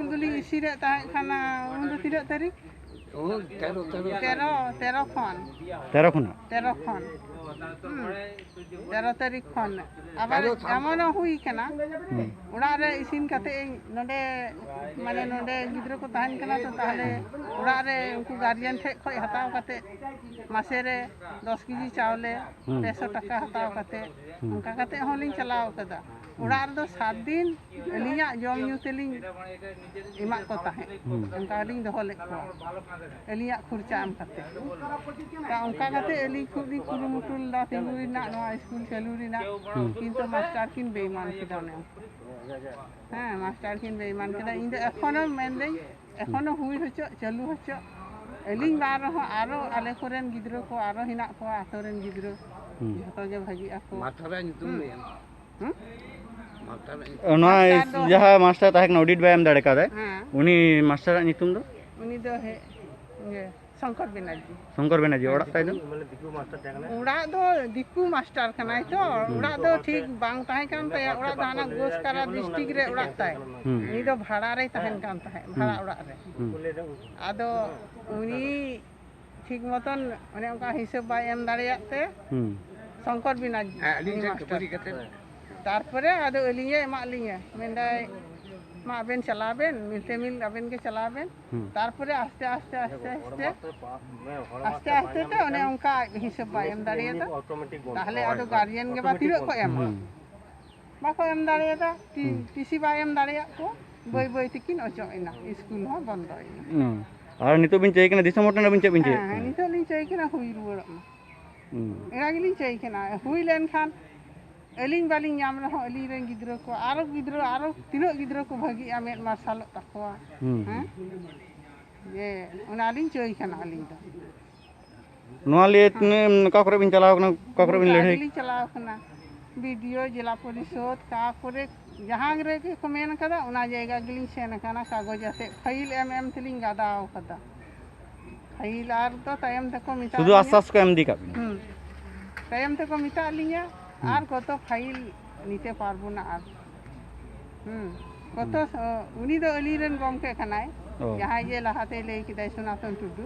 school दुली इसीरे ताहे खाना उन दो तिरक तारीख 13 खन 13 खन 13 तारीख खन आबार एमन हुई कना उड़ा रे इसिन कते नोडे माने नोडे गिद्रो को ताहन कना तो ताहले उड़ा रे उनको गार्जियन ठे खय हताव कते मासे रे 10 केजी चावले 500 टाका हताव कते उनका कते होलिन चलाव कदा उड़ा रे 7 दिन अलिया जम न्यू तेलिन इमा को ताहे उनका लिन दोहो ले को अलिया खर्चा am कते ता उनका कते अली खुदी कुरुमुटुल दा तेलुरी ना नवा स्कूल चलुरी ना किंतु मास्टर किन बेईमान किदा ने हां मास्टर किन बेईमान किदा इन एखोनो मेनदे एखोनो हुई होचो चालू होचो अलिन बार हो आरो आले कोरेन गिद्रो को आरो हिना को आतोरेन गिद्रो जतो गे भागी आको मास्टर नितुम ले जहाँ मास्टर ताहे ऑडिट बाय एम दाड़े का उनी मास्टर नितुम दो उनी दो है शंकर बेनार्जी ओड़ा ताई दो ओड़ा दो दिकू मास्टर कनाय तो ओड़ा दो ठीक बांग ताहे कान ते ओड़ा दाना गोसकारा डिस्ट्रिक्ट रे ओड़ा ताय उनी दो भाड़ा रे ताहेन कान ताहे भाड़ा ओड़ा रे आदो उनी ठीक मतन माने उनका हिसाब bye M दाड़ेयाते Shankar Banerjee master तारपरे आदो अलिंगे एमा लिंगे मेंदाय मा बेन चलाबेन मिलते मिल अबेन के चलाबेन तारपरे आस्ते आस्ते आस्ते आस्ते आस्ते आस्ते ते ओने उनका हिसाब बा एम दाड़ियेता ताहले आदो गार्जियन के बा तिरो को एम बाको एम दाड़ियेता टीसी बा एम दाड़िया को बय बय तिकिन अचो इना स्कूल हो बंद इना आर नितो बिन चेक ना दिसम मोटना बिन चेक हां नितो लिन चेक ना हुई रुवर एना गिलिन चेक ना हुई लेन खान अलिंग बालिंग नाम रहो अली रेन गिद्रो को आरो तिनो गिद्रो को भागी आमेट मार्शल तकवा हैं ये उनालिंग चोई खाना अलिंग दा नोआले का करे बिन चलाव ना का करे बिन लड़ाई चलाव खाना वीडियो जिला परिषद का करे जहां रे के कमेन कदा उना जायगा गिलिंग सेन खाना कागज से फाइल एमएम तिलिंग गादाव कदा फाइल आर तो टाइम तक मिटा सुदु आश्वास को एम दी का टाइम तक मिटा लिया আর কত ফাইল নিতে পারবো না আর কত উনি তো অলিরেন গমকে খানায় যাহাই যে লাহাতে লই কিদাই সনাতন টুডু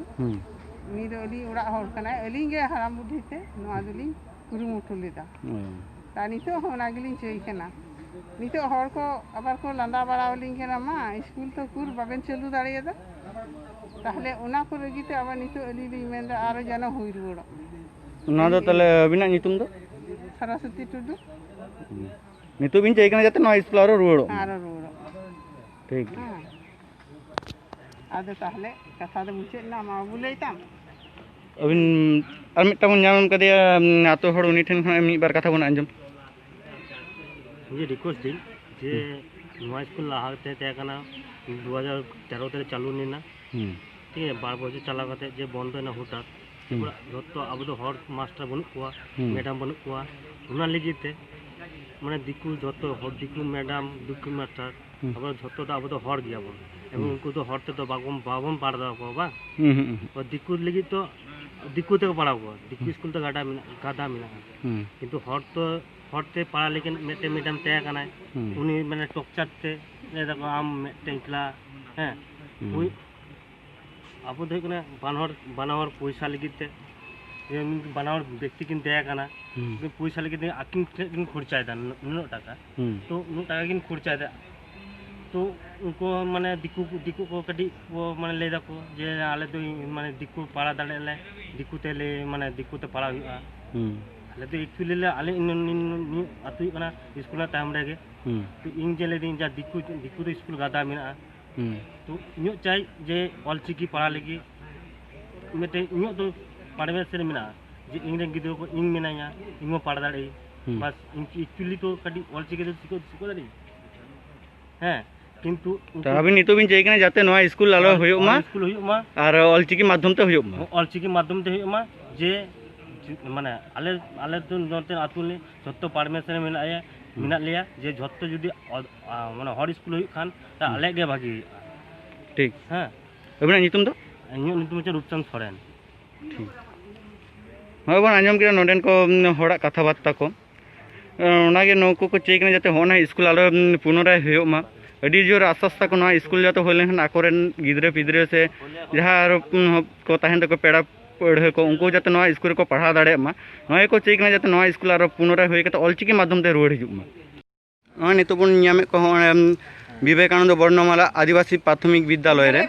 উনি তো অলি ওড়া হর খানায় অলিঙ্গে হারাম বুদ্ধিতে নোয়া দুলি কুরুমুটু লেদা তা নিতো হনাগিলিং চই খানা নিতো হর को আবার को লান্দা বাড়াওলিং কেনা মা স্কুল তো কুর বাবেন চলু দাঁড়িয়ে দা তাহলে ওনা को রগিতে আবার নিতো অলি লি মেন্দা আরো জানা হই রুড় ওনা দো তাহলে বিনা নিতুম দো सरस्वती टुडू नितो बिन चेक ना जाते ना स्कूल आरो रुड़ो ठीक आदो ताहले कथा दो मुचे ना मा बुलेताम अबिन आर मिटा बन नाम कदिया आतो हड़ उनी ठेन खन मी बार कथा बन अंजम ये रिक्वेस्ट दिन जे नवा स्कूल लाहाते ते कना 2013 ते चालू निना ठीक है 12 बजे चला कते जे बंद ना हुटा जो अब तो हर मास्टर बनूआ मैडम बनूआ उना लगिते माने दिकु जो दिकु मैडम दिकु मास्टर अब जो अब तो हर गया बन एवं उनको तो हरते तो बाबन पढ़ा को बा और दिकु लगी तो दिकु ते पढ़ा को दिकु स्कूल तो गादा मिना किंतु हरते पढ़ा लेकिन मेटे मैडम ते कना उनी माने टॉर्चर ते ने देखो आम मेटे इकला हैं अब तो बनावर पैसा लगे बनावर व्यक्ति किन देना पैसा लगे आकिन खर्चा नुन टाका तो उन टाका किन खर्चा तो उनको माने दिकू को कटी वो माने ले दाको जे आले तो माने दिकू पाड़ा दाड़े दिकू ते ले माने दिकू ते पाड़ा हुआ आले तो एक्चुअली ले आले इन अतु कना स्कूल टाइम रे तो इन जे ले दिन जा दिकू तो स्कूल गादा मेना तो इन चाहे जे ऑलचिकी पढ़ा लगी मेटे इन तो पढ़वे से मेना जे इन गिद्रो को इन मेनाया इन पढ़ा दाड़े बस एक्चुअली तो कटी ऑलचिकी तो सिको दाड़े हैं किंतु अभी नितो बिन चेक ना जाते नवा स्कूल आलो होयो मा स्कूल होयो मा और ऑलचिकी माध्यम ते होयो मा ऑलचिकी माध्यम ते होयो मा जे माने आले तो नते आतुले जत्तो परमिशन मेना लिया जे जत्तो जुदी माने हर स्कूल होयो खान ता आले गे भागी ठीक हां अबना नितुम दो इन नितुम चे रूपचंद सोरेन ठीक हां बन आंजम के नोडेन को होड़ा कथा बार्ता को ओनागे नको को चेक ना जाते होना स्कूल आलो पुनराय होयो मा अड़ी जोर आस्ता आस्ता को स्कूल जाते हो लेन आकोरेन गिद्रे पिद्रे से जहाँ को तहन तक पेड़ा पढ़े को उनको जाते स्कूल को पढ़ा दाड़े मा नय को चेक ना जाते स्कूल और पुनराय होय काते ऑलचिकी माध्यम ते रुवाड़ हिजुग मा नितो बन नामे को विवेकानंद वर्णमाला आदिवासी प्राथमिक विद्यालय रे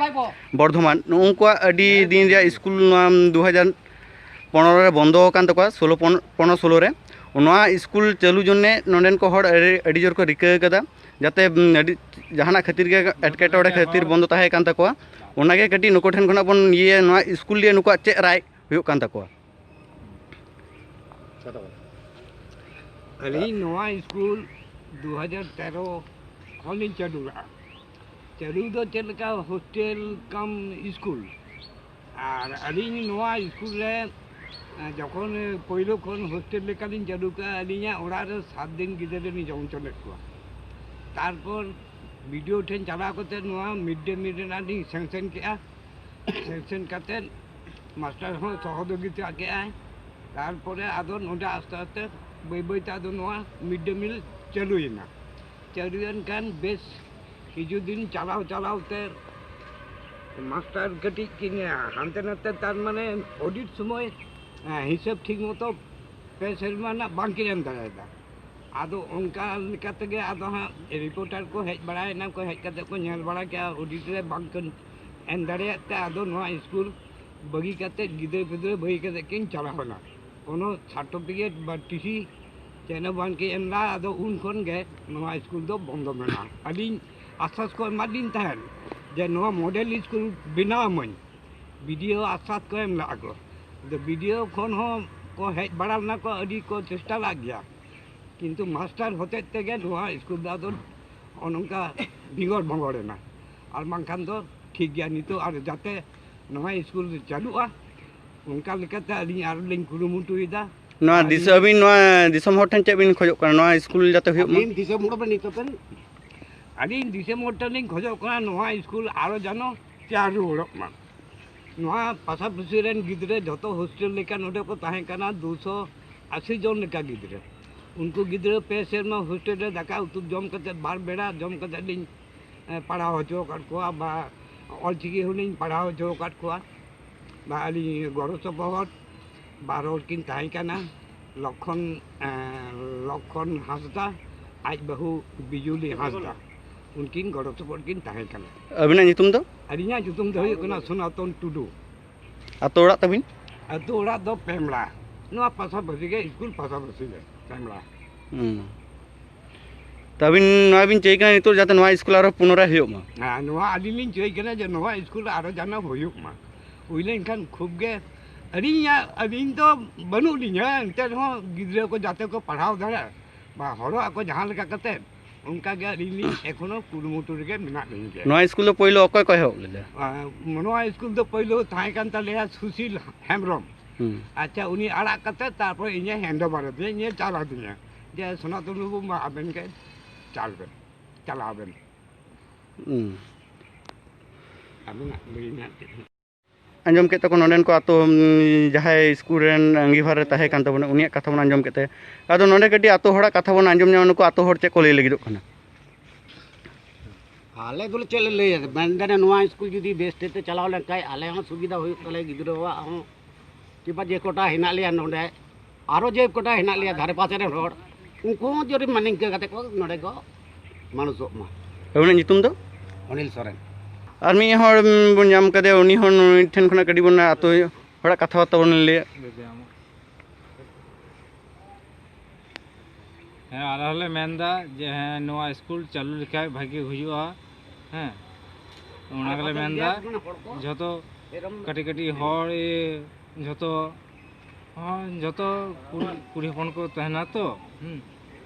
बर्धमान उनको अड़ी दिन रे स्कूल 2015 रे बंद होकान तको 16 रे स्कूल चालू जन्ने नोडेन को हड़ अड़ी जोर को रिका कदा जाते जहाना खातिर के एटकेटोड़े खातिर बंद ताहे कान तको ओनागे कटी नुको ठेन खना बन ये नोआ स्कूल लिए नुको चे राय हुयो कान तको अली नोआ स्कूल 2013 खन चालू दो चलका हॉस्टल कम स्कूल और अली नोआ स्कूल रे जखन पहिलो खन हॉस्टल लेकालिन चालू का अलिया ओड़ा रे 7 दिन गिदरे नि जम चले को तारपर वीडियो ठेन चला करते नोआ मिड डे मील नानी सैंक्शन के सैंक्शन करते मास्टर हो सहयोगिता के तारपर आदो नोडा आस्ते आस्ते बै बै आदो नोआ मिड डे मील चालुयना चालुयन कान बेस किजु दिन चलाव चलावते मास्टर कटी किने हानते नाते तार माने ऑडिट समय हिसाब ठीक मतो पे सेरमा ना बांकी एम दाड़ा आदो उनका लेकाते आदो हाँ रिपोर्टर को हेज बड़ा को हेज करते को नेल बड़ा क्या ऑडिट रे बांकन एम दाड़े आदो नोआ स्कूल बगी करते गिदरे पिदरे बगी करते किन चला होना कोनो सर्टिफिकेट बा टीसी चेना बांकी एमला आदो उन खन गे नोआ स्कूल दो बंद मेना अली आसास को मादिन तहन जे नोआ मॉडल स्कूल बिना मन वीडियो आसास को एमला आगो द वीडियो खन हो को हेज बड़ा ना को अडी को चेष्टा लाग गया किंतु मास्टर होते तेगे नोआ स्कूल दा दो अनंका बिगड़ भंगड़ना और मानखान दो ठीक गया नितो और जाते नोआ स्कूल चालुआ उनका लेकाते अली आर लिंक कुरुमुटुइदा नोआ दिसबिन नोआ दिसम होठन चे बिन खोजो कना नोआ स्कूल जाते हुयो इन दिसम मोड़ बनी तो अली दिसम होठन खोजो कना नोआ स्कूल आरो जानो तैयार रुड़क मा नोआ पासा पुसी रेन गिदरे जतो हॉस्टल लेका नोडे को ताहे कना 280 जन लेका गिदरे उनको गिदरे पे सेरमा हॉस्टल रे दाका उतु जम कते बार बेड़ा जम कते लिन पढ़ाओ होचो काट को बा ऑलचिकी हुलिन पढ़ाओ होचो काट को बा अली गरो सपहत 12 किन ताहे कना लखन हासदा आज बहु बिजुली हासदा उनकिन गरो सपहत किन ताहे कना अबिना नितुम दो अरिया जुतुम दो कना सनातन टुडू आतो ओड़ा तबिन आतो ओड़ा दो पेमला नोआ पासा बसी के स्कूल पासा बसी के पेमला तबिन नोआ बिन चेक ना नितो जाते नोआ स्कूल आरो पुनराय हुयो मा हां नोआ अलिलिन चेक कना जे नोआ स्कूल आरो जाना हुयो मा उइलेन खान खूब गे अरिया अबिन तो बनु लिया एंते हो गिदरे को जाते को पढ़ाओ दाड़ा बा हरो को जहां लेका कते उनका गे अलिलिन एखोनो कुरुमुटुर के मिना नहीं के नोआ स्कूल पहिलो अकय कय हो ले नोआ स्कूल तो पहिलो थाय कान तलेया सुशील हेमरम अच्छा उनी आड़ा कते तारपर इने हैंड ओवर दे इने चला दिया जे सनातन बाबू मा आबेन के चलाबेन आबेन लेना आंजम के तको नोडेन को आतो जहाय स्कूल रेन अंगीभार ताहे कान तबन उनिया कथा बन आंजम केते आदो नोडे कटी आतो होड़ा कथा बन आंजम न्यान को आतो होड़ चे को ले लगिदो कना आले दुल चले ले बंदने नोआ स्कूल जुदी बेस्ट ते चलाव ले काय आले हो सुविधा होय तले गिदरोवा हो किबा जे कोटा हिना लिया नोडे आरो जे कोटा हिना लिया धारे पासे रे रोड उनको जोरी मानिंग के कते को नोडे को मानुसो मा एवने नितुम दो अनिल सोरेन और मी हर बन जाम कदे उनी हन ठेन खना कडी बन आतो होड़ा कथा बात बन ले ᱦᱮᱸ ᱟᱞᱮ ᱦᱚᱸᱞᱮ ᱢᱮᱱᱫᱟ ᱡᱮ ᱦᱮᱸ ᱱᱚᱣᱟ ᱥᱠᱩᱞ ᱪᱟᱹᱞᱩ ᱞᱮᱠᱷᱟᱡ ᱵᱷᱟᱜᱤ ᱦᱩᱭᱩᱜᱼᱟ ᱦᱮᱸ ᱚᱱᱟ ᱜᱮᱞᱮ ᱢᱮᱱᱫᱟ ᱡᱷᱚᱛᱚ ᱠᱟᱹᱴᱤᱡ ᱠᱟᱹᱴᱤᱡ ᱦᱚᱲ ᱡᱷᱚᱛᱚ ᱠᱩᱲᱤ ᱦᱚᱯᱚᱱ ᱠᱚ ᱛᱟᱦᱮᱱᱟ ᱛᱚ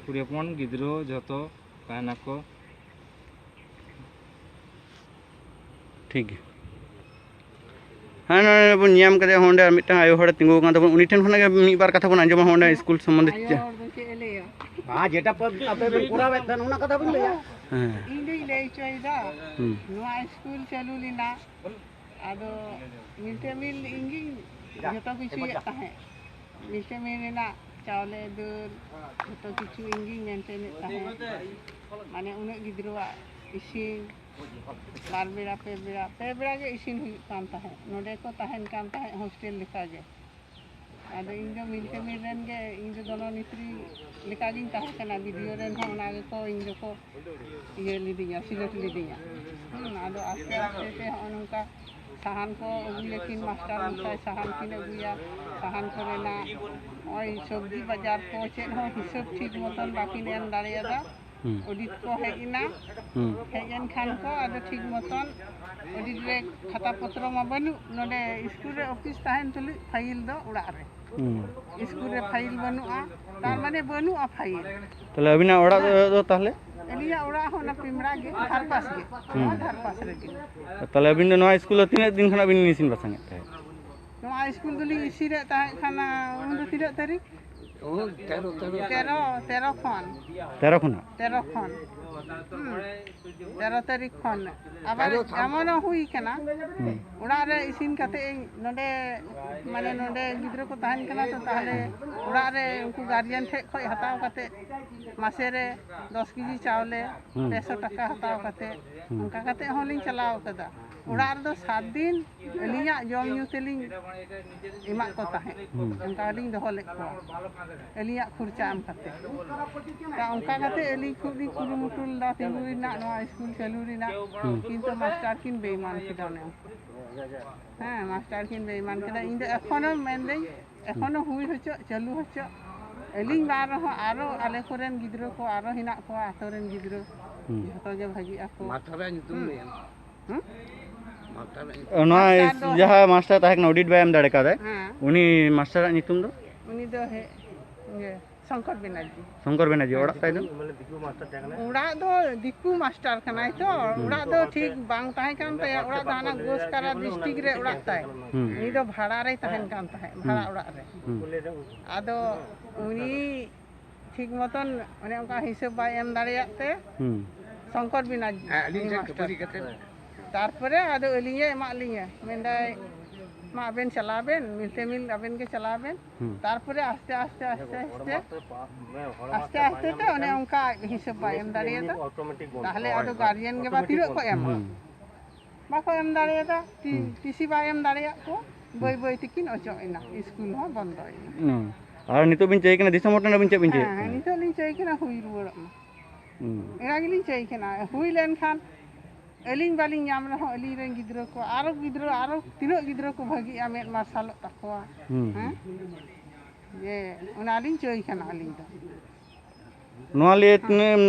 ᱠᱩᱲᱤ ᱦᱚᱯᱚᱱ ᱜᱤᱫᱽᱨᱟᱹ ᱡᱷᱚᱛᱚ ᱛᱟᱦᱮᱱᱟᱠᱚ ठीक है हाँ ना बन नाम कदे होंडे मिटा आयो हड़ तिंगो कान तबन उनी ठेन खना के मी बार कथा बन आंजम होंडे स्कूल संबंधित हां जेटा आपे बे पूरा वेतन उना कथा बन लेया हां इंदे ले चोइदा नोआ स्कूल चालू लिना आदो मिटे मिल इंगी जतो किछु ताहे मिटे मिल ना चावले दूर जतो किछु इंगी मेंटेन ताहे माने उने गिद्रोआ इसिन बार बेड़ा पे बेड़ा के इसिन हुई कान ताहे नोडे को ताहेन कान ताहे हॉस्टेल लेखा गे आदो इन जो मिलते मिलन गे इन जो दोनों नित्री लेखा गिन ताहे कना वीडियो रेन हो ना को इन जो को ये लिदिया सिलेक्ट लिदिया आदो आस्ते आस्ते ते उनका साहन को लेकिन मास्टर मसाई साहन किन अगुया साहन को रेना ओई सब्जी बाजार को चेन हो हिसाब ठीक मतन बाकी एम दाड़ियादा ऑडिट को हेगिना हेगन खान को आदो ठीक मतन ऑडिट रे खाता पत्र मा बनु नोडे स्कूल रे ऑफिस ताहेन तुलि फाइल दो उड़ा रे स्कूल रे फाइल बनुआ तार माने बनुआ फाइल ताले अबिना ओड़ा दो ताले एलिया उड़ा हो ना पिमड़ा गे धार पास रे गे ताले अबिन दो नवा स्कूल तीन दिन खना बिन निसिन बसंगे ताहे नवा स्कूल दुली इसी रे ताहे खाना उन दो तिरा तारीख 13 खन 13 तारीख खन आबार एमन हुई कना उड़ा रे इसिन काते नोडे माने नोडे गिद्रो को ताहन कना तो ताहले उड़ा रे उनको गार्जियन ठे खय हताव काते मासे रे 10 केजी चावले 200 टका हताव काते उनका काते होलिन चलाव कदा उड़ा रे 7 दिन अलिया जम न्यू तेलिंग इमा को ताहे उनका लिंग दो ले को अलिया खर्चा am काते ता उनका काते अली खुदी कुरुमुटुल दा तिंगुरी ना नवा स्कूल चलुरी ना किंतु मास्टर किन बेईमान किदाने हां मास्टर किन बेईमान किदा इन एखोनो मेनदे एखोनो हुई होचो चालू होचो एलिंग बार हो आरो आले कोरेन गिद्रो को आरो हिना को आतोरेन गिद्रो जतो गे भागी आको माथारे नितुम ले नवा जहा मास्टर ताहे ऑडिट बाय एम दाड़े का दे उनी मास्टर नितुम दो उनी दो हे ये शंकर बेनाजी ओड़ा ताई दो उड़ा दो दिकू मास्टर कनाय तो उड़ा दो ठीक बांग ताहे कान ते उड़ा दाना गोसकारा डिस्ट्रिक्ट रे उड़ा ताय उनी दो भाड़ा रे ताहेन कान ताहे भाड़ा उड़ा रे आदो उनी ठीक मतन माने उनका हिसाब बाय एम दाड़ियाते शंकर बेनाजी तारपरे आदो अलिया एमा लिया मेंदाय मा अबेन चलाबेन मिलते मिल अबेन के चलाबेन तारपरे आस्ते आस्ते तो ओने उनका हिसाब बा एम दाड़ियादा ताहले आदो गार्जियन के बा तिरो को एम बाको एम दाड़ियादा टीसी बा एम दाड़िया को बय बय तिकिन अचो इना स्कूल हो बंद इना और नितो बिन चेक ना दिसम मोटना बिन चे बिन चे हां नितो लिन चेक ना हुई रुवर एना गिलिन चेक ना हुई लेन खान एलिंग बालिंग नाम रहो अली रेन गिद्रो को आरो तीनो गिद्रो को भागी आमेट मार्शल तकवा हैं ये उनालिंग चोई खाना अलिंग दा नोआ लिए